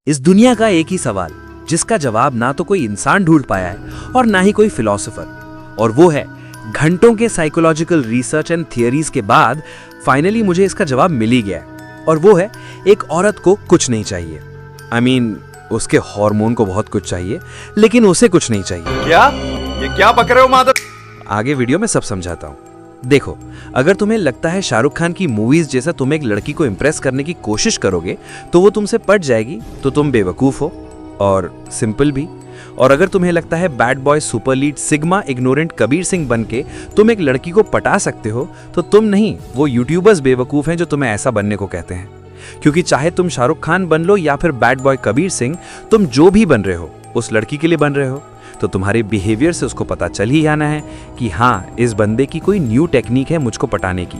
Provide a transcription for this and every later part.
इस दुनिया का एक ही सवाल जिसका जवाब ना तो कोई इंसान ढूंढ पाया है और ना ही कोई फिलोसोफर, और वो है घंटों के साइकोलॉजिकल रिसर्च एंड थियरीज के बाद फाइनली मुझे इसका जवाब मिल ही गया है। और वो है एक औरत को कुछ नहीं चाहिए। I mean, उसके हार्मोन को बहुत कुछ चाहिए लेकिन उसे कुछ नहीं चाहिए। क्या? ये क्या बक रहे हो माधव? आगे वीडियो में सब समझाता हूँ। देखो, अगर तुम्हें लगता है शाहरुख खान की मूवीज जैसा तुम एक लड़की को इंप्रेस करने की कोशिश करोगे तो वो तुमसे पट जाएगी, तो तुम बेवकूफ हो और सिंपल भी। और अगर तुम्हें लगता है bad boy super lead sigma ignorant Kabir Singh बनके तुम एक लड़की को पटा सकते हो, तो तुम नहीं, वो यूट्यूबर्स बेवकूफ हैं जो तुम्हें ऐसा बनने को कहते हैं। क्योंकि चाहे तुम शाहरुख खान बन लो या फिर बैड बॉय कबीर सिंह, तुम जो भी बन रहे हो उस लड़की के लिए बन रहे हो, तो तुम्हारे बिहेवियर से उसको पता चल ही आना है कि हाँ, इस बंदे की कोई न्यू टेक्निक है मुझको पटाने की।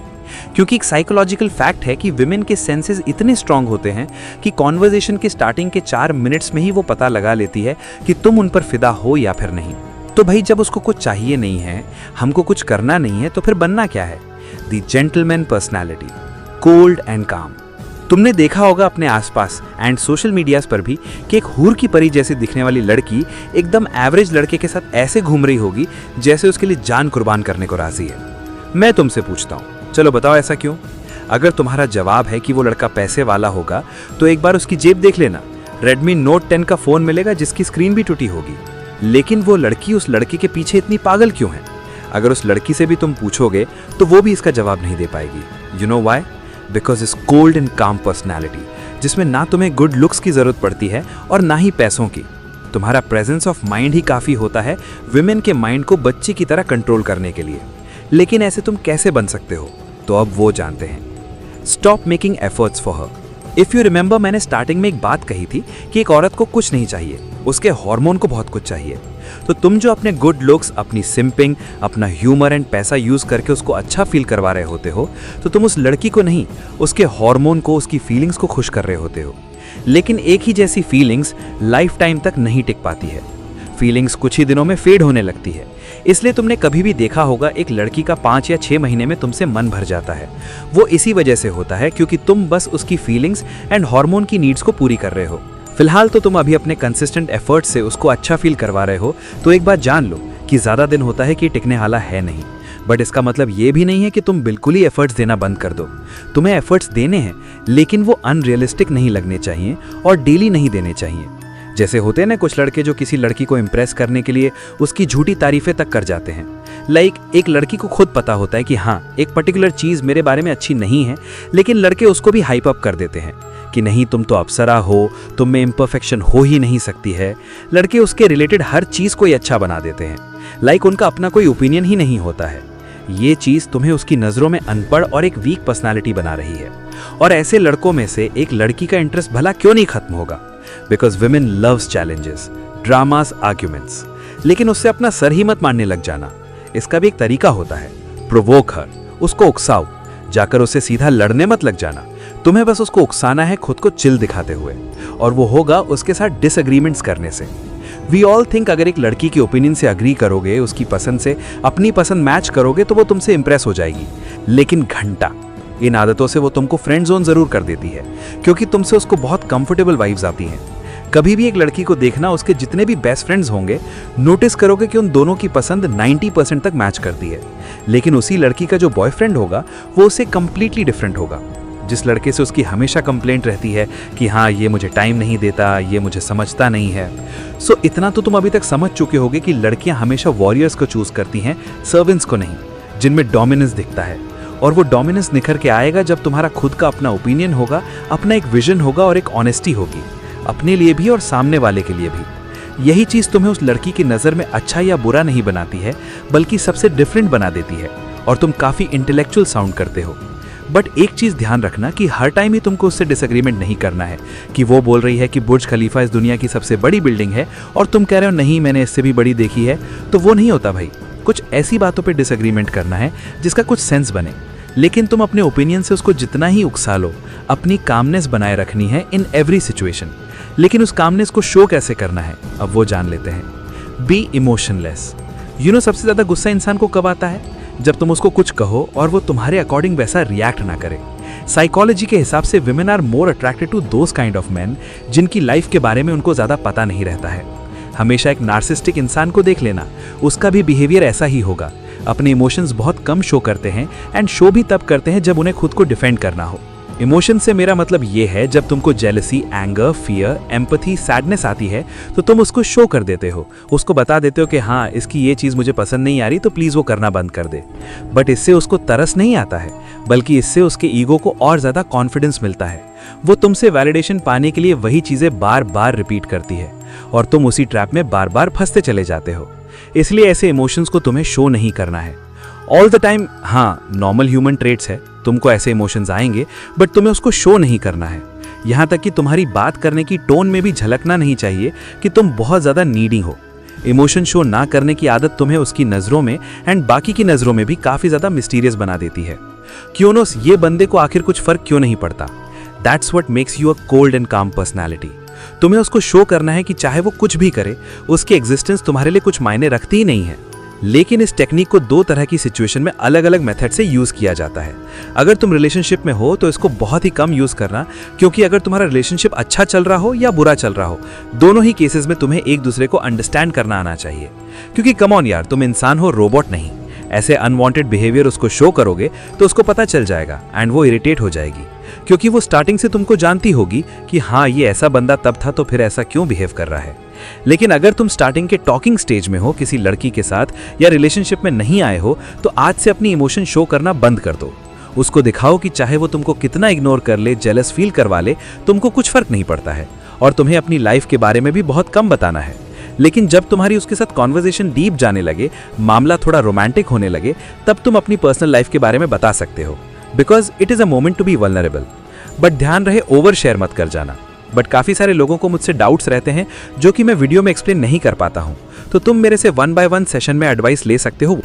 क्योंकि एक साइकोलॉजिकल फैक्ट है कि विमेन के सेंसेस इतने स्ट्रांग होते हैं कि कॉन्वर्जेशन के स्टार्टिंग के 4 मिनट्स में ही वो पता लगा लेती है कि तुम उन पर फिदा हो या फिर नहीं। तो भाई, जब उसको कुछ चाहिए नहीं है, हमको कुछ करना नहीं है, तो फिर बनना क्या है? The gentleman personality, cold and काम। तुमने देखा होगा अपने आसपास एंड सोशल मीडियाज पर भी कि एक हूर की परी जैसी दिखने वाली लड़की एकदम एवरेज लड़के के साथ ऐसे घूम रही होगी जैसे उसके लिए जान कुर्बान करने को राजी है। मैं तुमसे पूछता हूँ, चलो बताओ ऐसा क्यों? अगर तुम्हारा जवाब है कि वो लड़का पैसे वाला होगा, तो एक बार उसकी जेब देख लेना। Redmi Note 10 का फोन मिलेगा जिसकी स्क्रीन भी टूटी होगी। लेकिन वो लड़की उस लड़के के पीछे इतनी पागल क्यों है? अगर उस लड़की से भी तुम पूछोगे तो वो भी इसका जवाब नहीं दे पाएगी। You know why? Because is cold and काम पर्सनैलिटी, जिसमें ना तुम्हें गुड लुक्स की जरूरत पड़ती है और ना ही पैसों की। तुम्हारा प्रेजेंस ऑफ माइंड ही काफी होता है विमेन के माइंड को बच्चे की तरह कंट्रोल करने के लिए। लेकिन ऐसे तुम कैसे बन सकते हो? तो अब वो जानते हैं। Stop making efforts for her. If you remember, मैंने स्टार्टिंग में एक बात कही थी कि एक औरत को कुछ नहीं चाहिए, उसके हार्मोन को बहुत कुछ चाहिए। तो तुम जो अपने गुड लुक्स, अपनी सिंपिंग, अपना ह्यूमर एंड पैसा यूज करके उसको अच्छा फील करवा रहे होते हो, तो तुम उस लड़की को नहीं, उसके हार्मोन को, उसकी फीलिंग्स को खुश कर रहे होते हो। लेकिन एक ही जैसी फीलिंग्स लाइफ टाइम तक नहीं टिक पाती है। फीलिंग्स कुछ ही दिनों में फेड होने लगती है। इसलिए तुमने कभी भी देखा होगा एक लड़की का 5 या 6 महीने में तुमसे मन भर जाता है। वो इसी वजह से होता है क्योंकि तुम बस उसकी फीलिंग्स एंड हार्मोन की नीड्स को पूरी कर रहे हो। फिलहाल तो तुम अभी अपने कंसिस्टेंट एफर्ट से उसको अच्छा फील करवा रहे हो, तो एक बात जान लो कि ज्यादा दिन होता है कि टिकने वाला है नहीं। बट इसका मतलब ये भी नहीं है कि तुम बिल्कुल ही एफर्ट्स देना बंद कर दो। तुम्हें एफर्ट्स देने हैं, लेकिन वो अनरियलिस्टिक नहीं लगने चाहिए और डेली नहीं देने चाहिए। जैसे होते हैं ना कुछ लड़के जो किसी लड़की को इम्प्रेस करने के लिए उसकी झूठी तारीफें तक कर जाते हैं। एक लड़की को खुद पता होता है कि हाँ, एक पर्टिकुलर चीज मेरे बारे में अच्छी नहीं है, लेकिन लड़के उसको भी हाइप अप कर देते हैं कि नहीं, तुम तो अप्सरा हो, तुम में इम्परफेक्शन हो ही नहीं सकती है। लड़के उसके रिलेटेड हर चीज को ही अच्छा बना देते हैं। उनका अपना कोई ओपिनियन ही नहीं होता है। ये चीज तुम्हें उसकी नजरों में अनपढ़ और एक वीक पर्सनालिटी बना रही है। और ऐसे लड़कों में से एक लड़की का इंटरेस्ट भला क्यों नहीं खत्म होगा? Because women loves challenges, dramas, arguments. लेकिन उससे अपना सर ही मत मारने लग जाना। इसका भी एक तरीका होता है। प्रोवोक हर, उसको उकसाओ, जाकर उससे सीधा लड़ने मत लग जाना। तुम्हें बस उसको उकसाना है खुद को चिल दिखाते हुए, और वो होगा उसके साथ डिसएग्रीमेंट्स करने से। वी ऑल थिंक अगर एक लड़की की ओपिनियन से अग्री करोगे, उसकी पसंद से अपनी पसंद मैच करोगे, तो वो तुमसे इंप्रेस हो जाएगी। लेकिन घंटा इन आदतों से वो तुमको फ्रेंड जोन जरूर कर देती है, क्योंकि तुमसे उसको बहुत कंफर्टेबल वाइब्स आती हैं। कभी भी एक लड़की को देखना, उसके जितने भी बेस्ट फ्रेंड्स होंगे, नोटिस करोगे कि उन दोनों की पसंद 90% तक मैच करती है। लेकिन उसी लड़की का जो बॉयफ्रेंड होगा वो उससे कंप्लीटली डिफरेंट होगा। जिस लड़के से उसकी हमेशा कंप्लेंट रहती है कि हाँ, ये मुझे टाइम नहीं देता, ये मुझे समझता नहीं है। सो इतना तो तुम अभी तक समझ चुके होगे कि लड़कियां हमेशा वॉरियर्स को चूज करती हैं, सर्वेंट्स को नहीं, जिनमें डोमिनेंस दिखता है। और वो डोमिनेंस निखर के आएगा जब तुम्हारा खुद का अपना ओपिनियन होगा, अपना एक विजन होगा और एक ऑनेस्टी होगी, अपने लिए भी और सामने वाले के लिए भी। यही चीज तुम्हें उस लड़की की नजर में अच्छा या बुरा नहीं बनाती है, बल्कि सबसे डिफरेंट बना देती है, और तुम काफी इंटेलेक्चुअल साउंड करते हो। बट एक चीज ध्यान रखना कि हर टाइम ही तुमको उससे डिसएग्रीमेंट नहीं करना है कि वो बोल रही है कि बुर्ज खलीफा इस दुनिया की सबसे बड़ी बिल्डिंग है और तुम कह रहे हो नहीं, मैंने इससे भी बड़ी देखी है। तो वो नहीं होता भाई। कुछ ऐसी बातों पे डिसएग्रीमेंट करना है जिसका कुछ सेंस बने। लेकिन तुम अपने ओपिनियन से उसको जितना ही उकसा लो, अपनी कामनेस बनाए रखनी है इन एवरी सिचुएशन। लेकिन उस कामनेस को शो कैसे करना है, अब वो जान लेते हैं। Be emotionless. सबसे ज्यादा गुस्सा इंसान को कब आता है? जब तुम उसको कुछ कहो और वो तुम्हारे अकॉर्डिंग वैसा रिएक्ट ना करे। साइकोलॉजी के हिसाब से women are more attracted to those kind of man जिनकी लाइफ के बारे में उनको ज़्यादा पता नहीं रहता है। हमेशा एक नार्सिस्टिक इंसान को देख लेना, उसका भी बिहेवियर ऐसा ही होगा। अपने इमोशंस बहुत कम शो करते हैं एंड शो भी तब करते हैं जब उन्हें खुद को डिफेंड करना हो। इमोशन से मेरा मतलब ये है जब तुमको jealousy, anger, fear, empathy, sadness आती है तो तुम उसको शो कर देते हो, उसको बता देते हो कि हाँ इसकी ये चीज़ मुझे पसंद नहीं आ रही तो प्लीज़ वो करना बंद कर दे। बट इससे उसको तरस नहीं आता है, बल्कि इससे उसके ईगो को और ज़्यादा कॉन्फिडेंस मिलता है। वो तुमसे वैलिडेशन पाने के लिए वही चीज़ें बार बार रिपीट करती है और तुम उसी ट्रैप में बार बार फंसते चले जाते हो। इसलिए ऐसे इमोशंस को तुम्हें शो नहीं करना है ऑल द टाइम। हाँ, नॉर्मल ह्यूमन ट्रेट्स है, तुमको ऐसे इमोशंस आएंगे, बट तुम्हें उसको शो नहीं करना है। यहाँ तक कि तुम्हारी बात करने की टोन में भी झलकना नहीं चाहिए कि तुम बहुत ज़्यादा नीडी हो। इमोशन शो ना करने की आदत तुम्हें उसकी नज़रों में एंड बाकी की नज़रों में भी काफ़ी ज़्यादा मिस्टीरियस बना देती है। क्योंस ये बंदे को आखिर कुछ फ़र्क क्यों नहीं पड़ता? That's what makes you a cold and काम पर्सनैलिटी। तुम्हें उसको शो करना है कि चाहे वो कुछ भी करे, उसकी एग्जिस्टेंस तुम्हारे लिए कुछ मायने रखती ही नहीं है। लेकिन इस टेक्निक को दो तरह की सिचुएशन में अलग अलग मेथड से यूज़ किया जाता है। अगर तुम रिलेशनशिप में हो तो इसको बहुत ही कम यूज़ करना, क्योंकि अगर तुम्हारा रिलेशनशिप अच्छा चल रहा हो या बुरा चल रहा हो, दोनों ही केसेस में तुम्हें एक दूसरे को अंडरस्टैंड करना आना चाहिए। क्योंकि कम ऑन यार, तुम इंसान हो, रोबोट नहीं। ऐसे अनवांटेड बिहेवियर उसको शो करोगे तो उसको पता चल जाएगा एंड वो इरिटेट हो जाएगी, क्योंकि वो स्टार्टिंग से तुमको जानती होगी कि हाँ ये ऐसा बंदा तब था तो फिर ऐसा क्यों बिहेव कर रहा है। लेकिन अगर तुम स्टार्टिंग के टॉकिंग स्टेज में हो, किसी लड़की के साथ या रिलेशनशिप में नहीं आए हो, तो आज से अपनी इमोशन शो करना बंद कर दो। उसको दिखाओ कि चाहे वो तुमको कितना इग्नोर कर ले, जेलस फील करवा ले, तुमको कुछ फर्क नहीं पड़ता है और तुम्हें अपनी लाइफ के बारे में भी बहुत कम बताना है। लेकिन जब तुम्हारी उसके साथ कॉन्वर्सेशन डीप जाने लगे, मामला थोड़ा रोमांटिक होने लगे, तब तुम अपनी पर्सनल लाइफ के बारे में बता सकते हो, because it is a moment to be vulnerable. But ध्यान रहे ओवर शेयर मत कर जाना। बट काफ़ी सारे लोगों को मुझसे डाउट्स रहते हैं जो कि मैं वीडियो में एक्सप्लेन नहीं कर पाता हूँ, तो तुम मेरे से 1 by 1 सेशन में एडवाइस ले सकते हो।